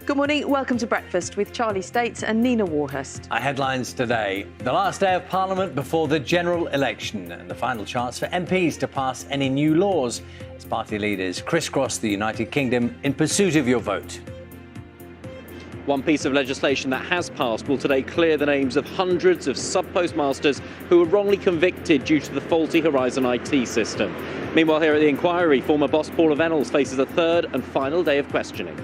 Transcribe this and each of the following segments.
Good morning. Welcome to Breakfast with Charlie States and Nina Warhurst. Our headlines today. The last day of Parliament before the general election and the final chance for MPs to pass any new laws as party leaders crisscross the United Kingdom in pursuit of your vote. One piece of legislation that has passed will today clear the names of hundreds of sub-postmasters who were wrongly convicted due to the faulty Horizon IT system. Meanwhile, here at the inquiry, former boss Paula Venables faces a third and final day of questioning.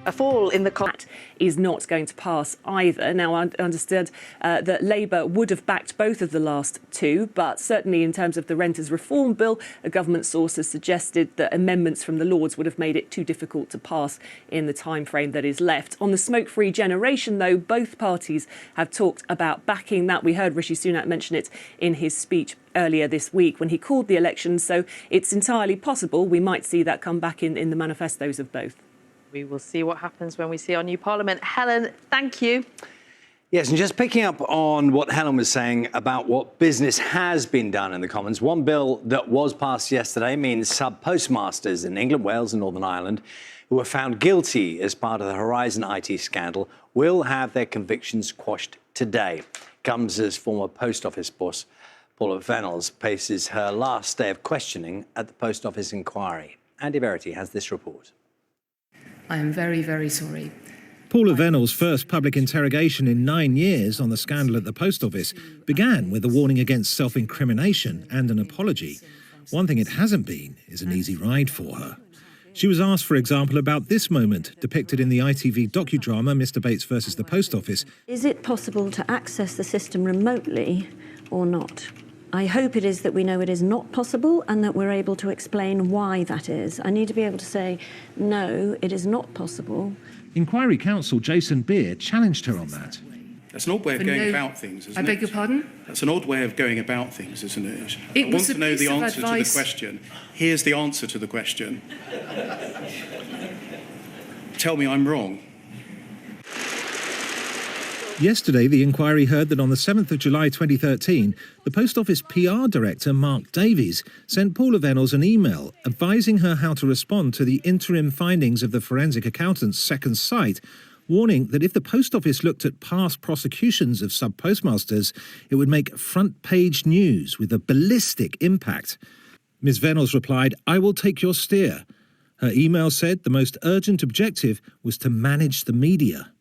A fall in the That is not going to pass either. Now, I understood that Labour would have backed both of the last two, but certainly in terms of the Renters Reform Bill, a government source has suggested that amendments from the Lords would have made it too difficult to pass in the time frame that is left. On the smoke-free generation, though, both parties have talked about backing that. We heard Rishi Sunak mention it in his speech earlier this week when he called the election, so it's entirely possible we might see that come back in the manifestos of both. We will see what happens when we see our new Parliament. Helen, thank you. Yes, and just picking up on what Helen was saying about what business has been done in the Commons, one bill that was passed yesterday means sub-postmasters in England, Wales and Northern Ireland who were found guilty as part of the Horizon IT scandal will have their convictions quashed today. Comes as former Post Office boss Paula Venables faces her last day of questioning at the Post Office inquiry. Andy Verity has this report. I am very, very sorry. Paula Venables' first public interrogation in 9 years on the scandal at the Post Office began with a warning against self-incrimination and an apology. One thing it hasn't been is an easy ride for her. She was asked, for example, about this moment depicted in the ITV docudrama Mr Bates versus the Post Office. Is it possible to access the system remotely or not? I hope it is that we know it is not possible and that we're able to explain why that is. I need to be able to say, no, it is not possible. Inquiry counsel Jason Beer challenged her on that. That's an odd way of going about things, isn't it? I beg your pardon? That's an odd way of going about things, isn't it? It I want to know the answer to the question. Here's the answer to the question. Tell me I'm wrong. Yesterday, the inquiry heard that on the 7th of July 2013, the Post Office PR director, Mark Davies, sent Paula Venables an email advising her how to respond to the interim findings of the forensic accountant's second sight, warning that if the Post Office looked at past prosecutions of sub-postmasters, it would make front-page news with a ballistic impact. Ms Venables replied, "I will take your steer." Her email said the most urgent objective was to manage the media.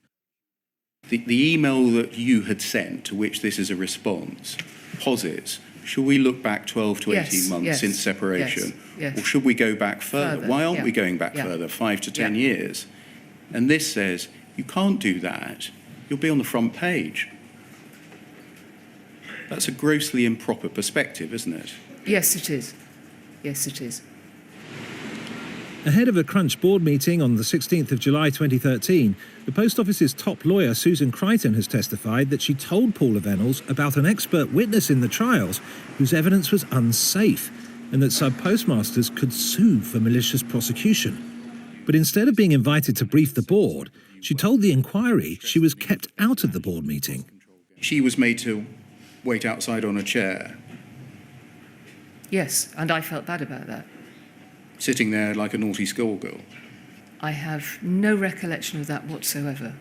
The email that you had sent, to which this is a response, posits, should we look back 12 to 18 months since separation? Or should we go back further? Why aren't we going back further, 5 to 10 years? And this says, you can't do that. You'll be on the front page. That's a grossly improper perspective, isn't it? Yes, it is. Yes, it is. Ahead of a Crunch board meeting on the 16th of July 2013, the Post Office's top lawyer, Susan Crichton, has testified that she told Paula Venables about an expert witness in the trials whose evidence was unsafe and that sub-postmasters could sue for malicious prosecution. But instead of being invited to brief the board, she told the inquiry she was kept out of the board meeting. She was made to wait outside on a chair. Yes, and I felt bad about that. Sitting there like a naughty schoolgirl. I have no recollection of that whatsoever.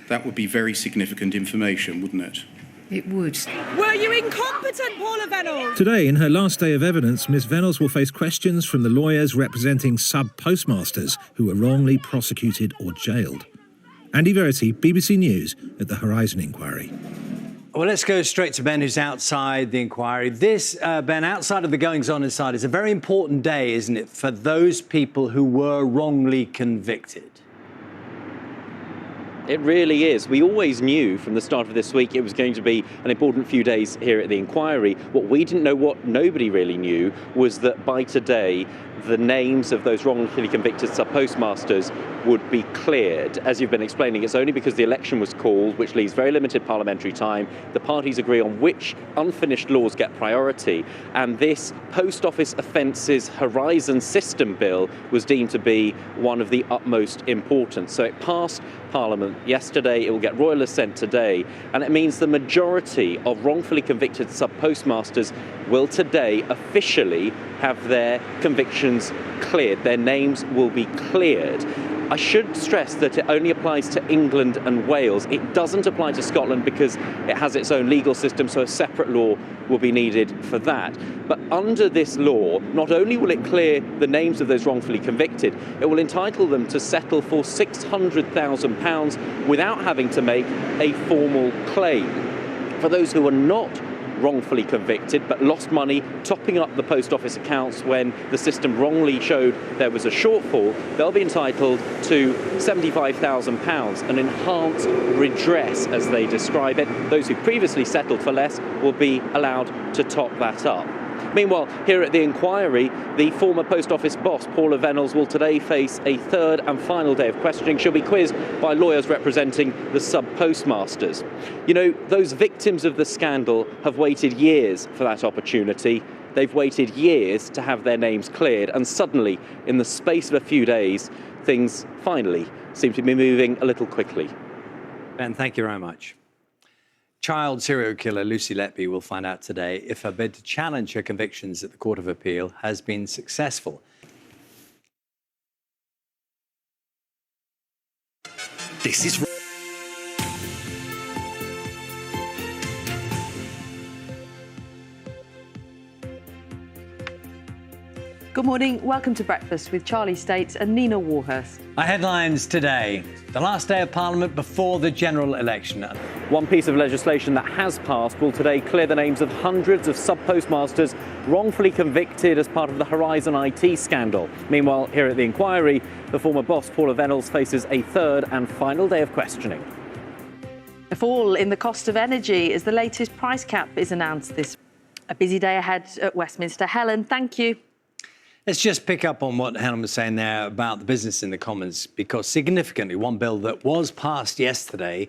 That would be very significant information, wouldn't it? It would. Were you incompetent, Paula Venables? Today, in her last day of evidence, Ms Venables will face questions from the lawyers representing sub-postmasters who were wrongly prosecuted or jailed. Andy Verity, BBC News, at the Horizon inquiry. Well, let's go straight to Ben, who's outside the inquiry. This, Ben, outside of the goings-on inside, is a very important day, isn't it, for those people who were wrongly convicted? It really is. We always knew from the start of this week it was going to be an important few days here at the inquiry. What we didn't know, what nobody really knew, was that by today the names of those wrongfully convicted sub-postmasters would be cleared. As you've been explaining, it's only because the election was called, which leaves very limited parliamentary time. The parties agree on which unfinished laws get priority, and this Post Office Offences Horizon System Bill was deemed to be one of the utmost importance. So it passed Parliament yesterday, it will get royal assent today, and it means the majority of wrongfully convicted sub-postmasters will today officially have their convictions cleared. Their names will be cleared. I should stress that it only applies to England and Wales. It doesn't apply to Scotland because it has its own legal system, so a separate law will be needed for that. But under this law, not only will it clear the names of those wrongfully convicted, it will entitle them to settle for £600,000 without having to make a formal claim. For those who are not wrongfully convicted but lost money topping up the post office accounts when the system wrongly showed there was a shortfall, they'll be entitled to £75,000, an enhanced redress as they describe it. Those who previously settled for less will be allowed to top that up. Meanwhile, here at the inquiry, the former post office boss, Paula Venables, will today face a third and final day of questioning. She'll be quizzed by lawyers representing the sub-postmasters. You know, those victims of the scandal have waited years for that opportunity. They've waited years to have their names cleared, and suddenly, in the space of a few days, things finally seem to be moving a little quickly. Ben, thank you very much. Child serial killer Lucy Letby will find out today if her bid to challenge her convictions at the Court of Appeal has been successful. This is Good morning. Welcome to Breakfast with Charlie States and Nina Warhurst. Our headlines today: the last day of Parliament before the general election. One piece of legislation that has passed will today clear the names of hundreds of sub-postmasters wrongfully convicted as part of the Horizon IT scandal. Meanwhile, here at the inquiry, the former boss, Paula Venables, faces a third and final day of questioning. A fall in the cost of energy as the latest price cap is announced this. A busy day ahead at Westminster. Helen, thank you. Let's just pick up on what Helen was saying there about the business in the Commons, because significantly, one bill that was passed yesterday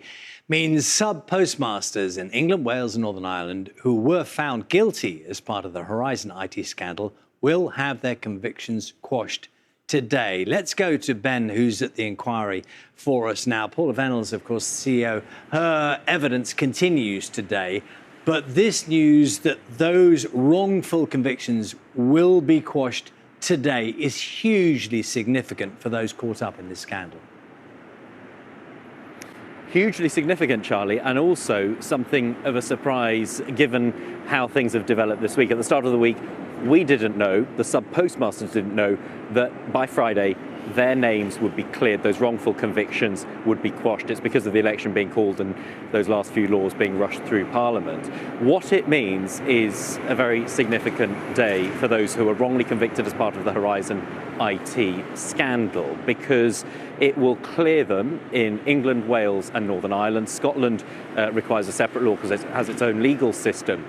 means sub-postmasters in England, Wales and Northern Ireland who were found guilty as part of the Horizon IT scandal will have their convictions quashed today. Let's go to Ben, who's at the inquiry for us now. Paula Venables, of course, CEO. Her evidence continues today. But this news that those wrongful convictions will be quashed today is hugely significant for those caught up in this scandal. Hugely significant, Charlie, and also something of a surprise given how things have developed this week. At the start of the week, we didn't know, the sub-postmasters didn't know, that by Friday their names would be cleared, those wrongful convictions would be quashed. It's because of the election being called and those last few laws being rushed through Parliament. What it means is a very significant day for those who are wrongly convicted as part of the Horizon IT scandal, because it will clear them in England, Wales and Northern Ireland. Scotland requires a separate law because it has its own legal system.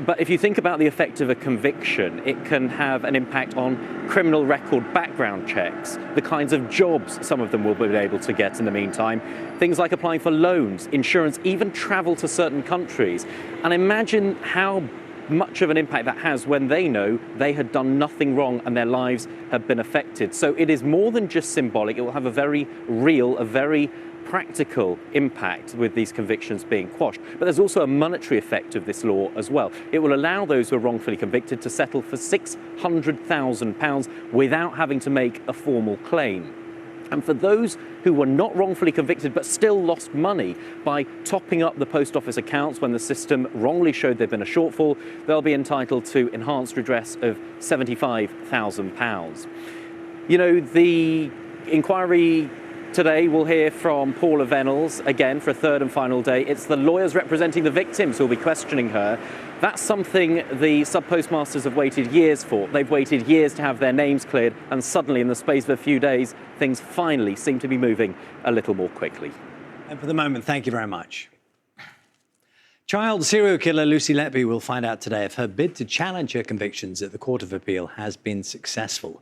But if you think about the effect of a conviction, it can have an impact on criminal record background checks, the kinds of jobs some of them will be able to get in the meantime, things like applying for loans, insurance, even travel to certain countries. And imagine how much of an impact that has when they know they had done nothing wrong and their lives have been affected. So it is more than just symbolic. It will have a very real, a very practical impact with these convictions being quashed. But there's also a monetary effect of this law as well. It will allow those who are wrongfully convicted to settle for £600,000 without having to make a formal claim. And for those who were not wrongfully convicted but still lost money by topping up the post office accounts when the system wrongly showed there'd been a shortfall, they'll be entitled to enhanced redress of £75,000. You know, the inquiry today we'll hear from Paula Venables again for a third and final day. It's the lawyers representing the victims who will be questioning her. That's something the sub-postmasters have waited years for. They've waited years to have their names cleared, and suddenly in the space of a few days, things finally seem to be moving a little more quickly. And for the moment, thank you very much. Child serial killer Lucy Letby will find out today if her bid to challenge her convictions at the Court of Appeal has been successful.